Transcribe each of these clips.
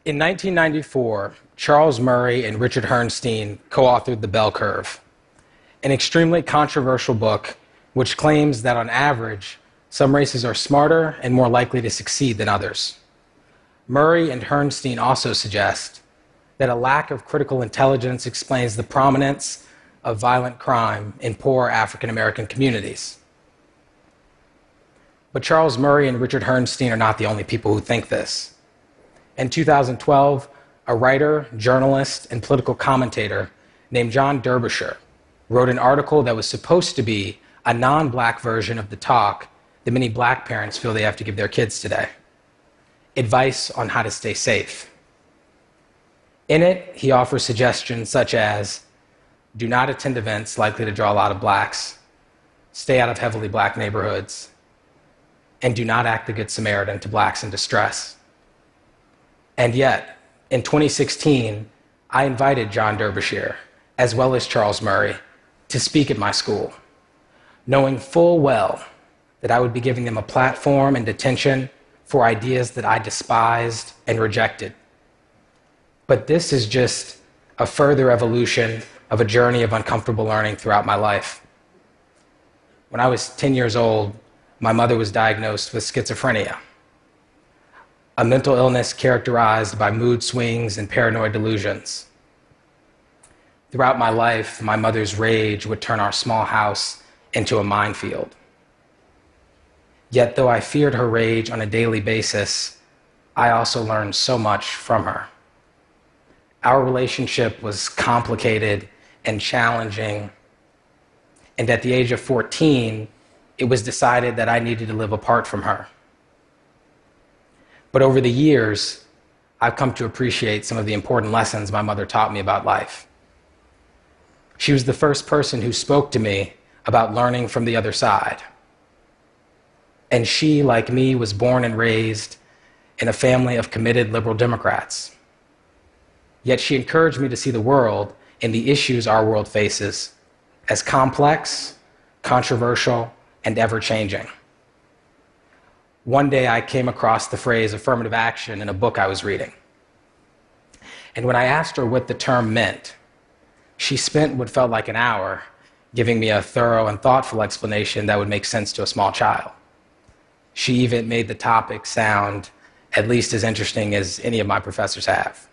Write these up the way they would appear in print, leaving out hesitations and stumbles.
In 1994, Charles Murray and Richard Herrnstein co-authored The Bell Curve, an extremely controversial book which claims that on average, some races are smarter and more likely to succeed than others. Murray and Herrnstein also suggest that a lack of critical intelligence explains the prominence of violent crime in poor African American communities. But Charles Murray and Richard Herrnstein are not the only people who think this. In 2012, a writer, journalist, and political commentator named John Derbyshire wrote an article that was supposed to be a non-black version of the talk that many black parents feel they have to give their kids today. Advice on how to stay safe. In it, he offers suggestions such as, do not attend events likely to draw a lot of blacks, stay out of heavily black neighborhoods, and do not act the Good Samaritan to blacks in distress. And yet, in 2016, I invited John Derbyshire, as well as Charles Murray, to speak at my school, knowing full well that I would be giving them a platform and attention for ideas that I despised and rejected. But this is just a further evolution of a journey of uncomfortable learning throughout my life. When I was 10 years old, my mother was diagnosed with schizophrenia, a mental illness characterized by mood swings and paranoid delusions. Throughout my life, my mother's rage would turn our small house into a minefield. Yet, though I feared her rage on a daily basis, I also learned so much from her. Our relationship was complicated and challenging, and at the age of 14, it was decided that I needed to live apart from her. But over the years, I've come to appreciate some of the important lessons my mother taught me about life. She was the first person who spoke to me about learning from the other side. And she, like me, was born and raised in a family of committed liberal Democrats. Yet she encouraged me to see the world and the issues our world faces as complex, controversial, and ever-changing. One day I came across the phrase affirmative action in a book I was reading. And when I asked her what the term meant, she spent what felt like an hour giving me a thorough and thoughtful explanation that would make sense to a small child. She even made the topic sound at least as interesting as any of my professors have.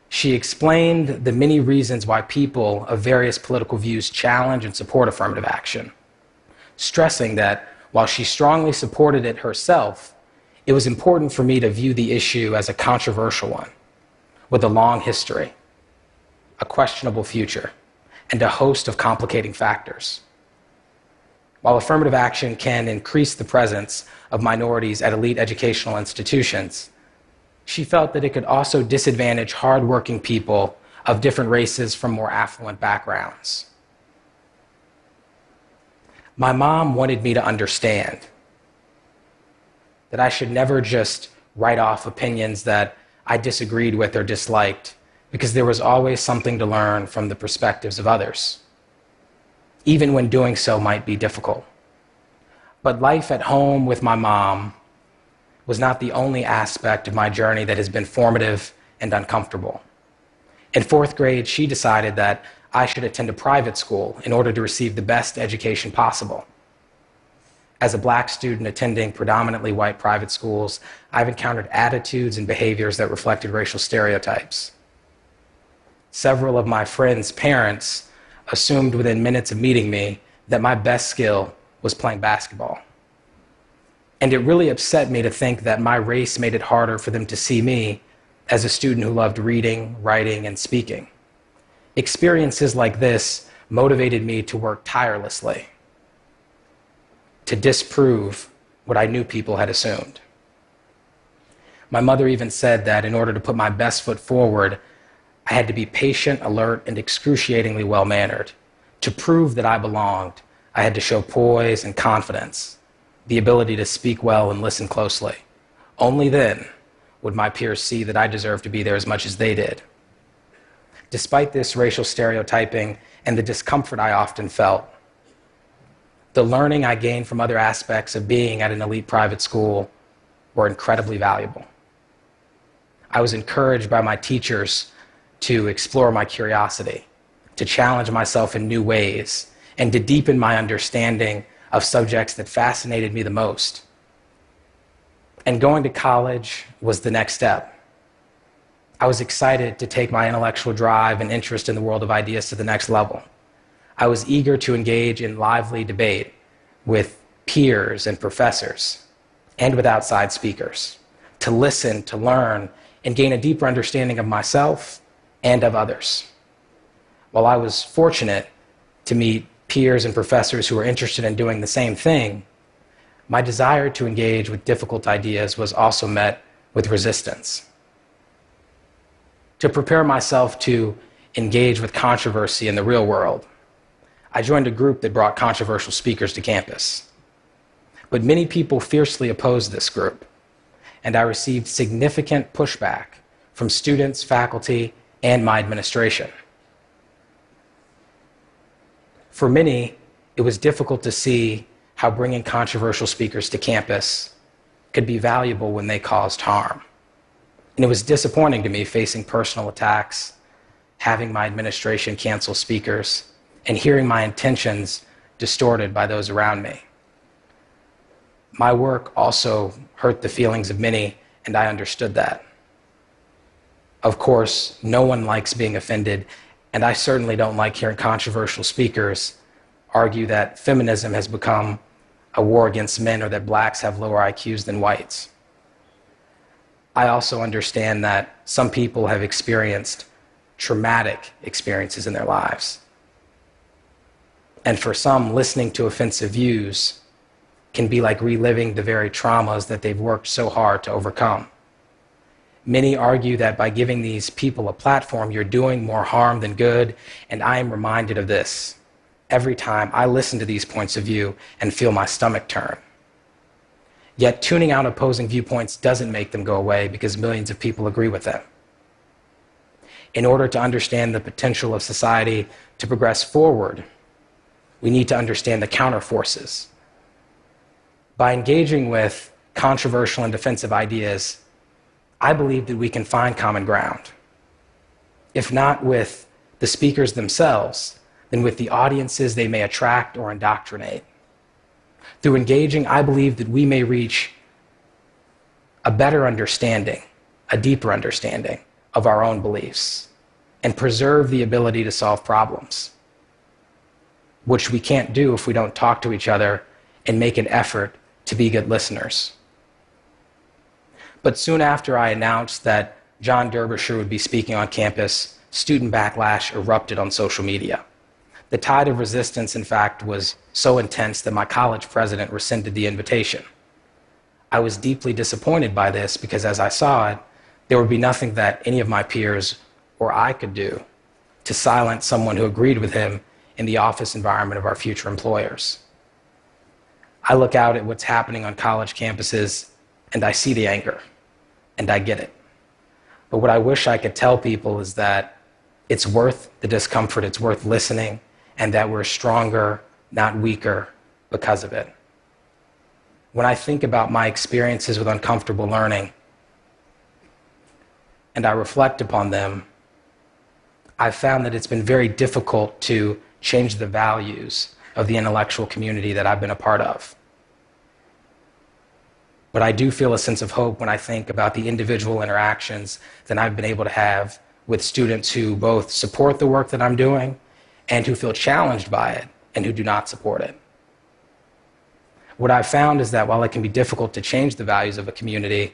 She explained the many reasons why people of various political views challenge and support affirmative action, stressing that while she strongly supported it herself, it was important for me to view the issue as a controversial one, with a long history, a questionable future, and a host of complicating factors. While affirmative action can increase the presence of minorities at elite educational institutions, she felt that it could also disadvantage hardworking people of different races from more affluent backgrounds. My mom wanted me to understand that I should never just write off opinions that I disagreed with or disliked, because there was always something to learn from the perspectives of others, even when doing so might be difficult. But life at home with my mom was not the only aspect of my journey that has been formative and uncomfortable. In fourth grade, she decided that I should attend a private school in order to receive the best education possible. As a black student attending predominantly white private schools, I've encountered attitudes and behaviors that reflected racial stereotypes. Several of my friends' parents assumed within minutes of meeting me that my best skill was playing basketball. And it really upset me to think that my race made it harder for them to see me as a student who loved reading, writing, and speaking. Experiences like this motivated me to work tirelessly to disprove what I knew people had assumed. My mother even said that in order to put my best foot forward, I had to be patient, alert, and excruciatingly well-mannered. To prove that I belonged, I had to show poise and confidence, the ability to speak well and listen closely. Only then would my peers see that I deserved to be there as much as they did. Despite this racial stereotyping and the discomfort I often felt, the learning I gained from other aspects of being at an elite private school were incredibly valuable. I was encouraged by my teachers to explore my curiosity, to challenge myself in new ways, and to deepen my understanding of subjects that fascinated me the most. And going to college was the next step. I was excited to take my intellectual drive and interest in the world of ideas to the next level. I was eager to engage in lively debate with peers and professors, and with outside speakers, to listen, to learn, and gain a deeper understanding of myself and of others. While I was fortunate to meet peers and professors who were interested in doing the same thing, my desire to engage with difficult ideas was also met with resistance. To prepare myself to engage with controversy in the real world, I joined a group that brought controversial speakers to campus. But many people fiercely opposed this group, and I received significant pushback from students, faculty, and my administration. For many, it was difficult to see how bringing controversial speakers to campus could be valuable when they caused harm. And it was disappointing to me facing personal attacks, having my administration cancel speakers, and hearing my intentions distorted by those around me. My work also hurt the feelings of many, and I understood that. Of course, no one likes being offended, and I certainly don't like hearing controversial speakers argue that feminism has become a war against men or that blacks have lower IQs than whites. I also understand that some people have experienced traumatic experiences in their lives. And for some, listening to offensive views can be like reliving the very traumas that they've worked so hard to overcome. Many argue that by giving these people a platform, you're doing more harm than good, and I am reminded of this every time I listen to these points of view and feel my stomach turn. Yet tuning out opposing viewpoints doesn't make them go away because millions of people agree with them. In order to understand the potential of society to progress forward, we need to understand the counterforces. By engaging with controversial and defensive ideas, I believe that we can find common ground. If not with the speakers themselves, then with the audiences they may attract or indoctrinate. Through engaging, I believe that we may reach a better understanding, a deeper understanding of our own beliefs, and preserve the ability to solve problems, which we can't do if we don't talk to each other and make an effort to be good listeners. But soon after I announced that John Derbyshire would be speaking on campus, student backlash erupted on social media. The tide of resistance, in fact, was so intense that my college president rescinded the invitation. I was deeply disappointed by this because as I saw it, there would be nothing that any of my peers or I could do to silence someone who agreed with him in the office environment of our future employers. I look out at what's happening on college campuses and I see the anger, and I get it. But what I wish I could tell people is that it's worth the discomfort, it's worth listening, and that we're stronger, not weaker, because of it. When I think about my experiences with uncomfortable learning, and I reflect upon them, I've found that it's been very difficult to change the values of the intellectual community that I've been a part of. But I do feel a sense of hope when I think about the individual interactions that I've been able to have with students who both support the work that I'm doing and who feel challenged by it and who do not support it. What I've found is that while it can be difficult to change the values of a community,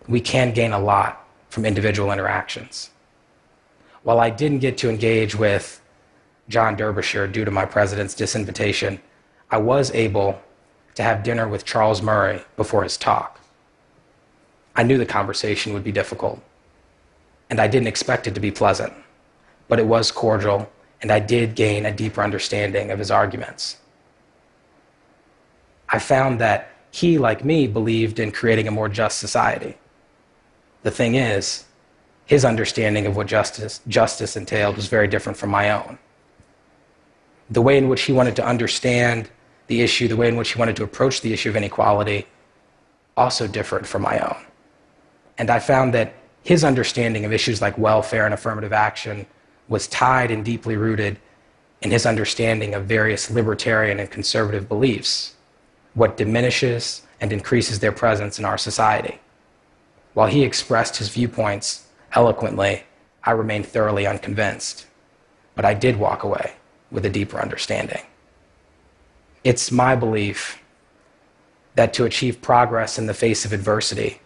we can gain a lot from individual interactions. While I didn't get to engage with John Derbyshire due to my president's disinvitation, I was able to have dinner with Charles Murray before his talk. I knew the conversation would be difficult, and I didn't expect it to be pleasant, but it was cordial, and I did gain a deeper understanding of his arguments. I found that he, like me, believed in creating a more just society. The thing is, his understanding of what justice entailed was very different from my own. The way in which he wanted to understand the issue, the way in which he wanted to approach the issue of inequality, also differed from my own. And I found that His understanding of issues like welfare and affirmative action was tied and deeply rooted in his understanding of various libertarian and conservative beliefs, what diminishes and increases their presence in our society. While he expressed his viewpoints eloquently, I remained thoroughly unconvinced, but I did walk away with a deeper understanding. It's my belief that to achieve progress in the face of adversity,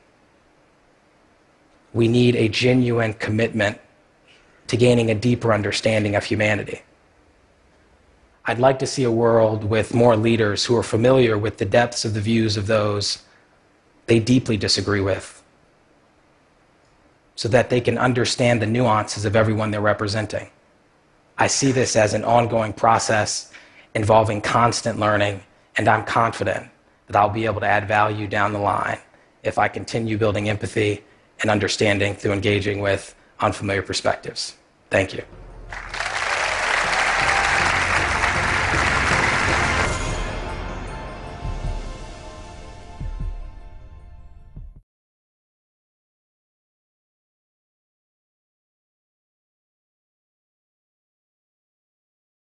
we need a genuine commitment to gaining a deeper understanding of humanity. I'd like to see a world with more leaders who are familiar with the depths of the views of those they deeply disagree with, so that they can understand the nuances of everyone they're representing. I see this as an ongoing process involving constant learning, and I'm confident that I'll be able to add value down the line if I continue building empathy and understanding through engaging with unfamiliar perspectives. Thank you.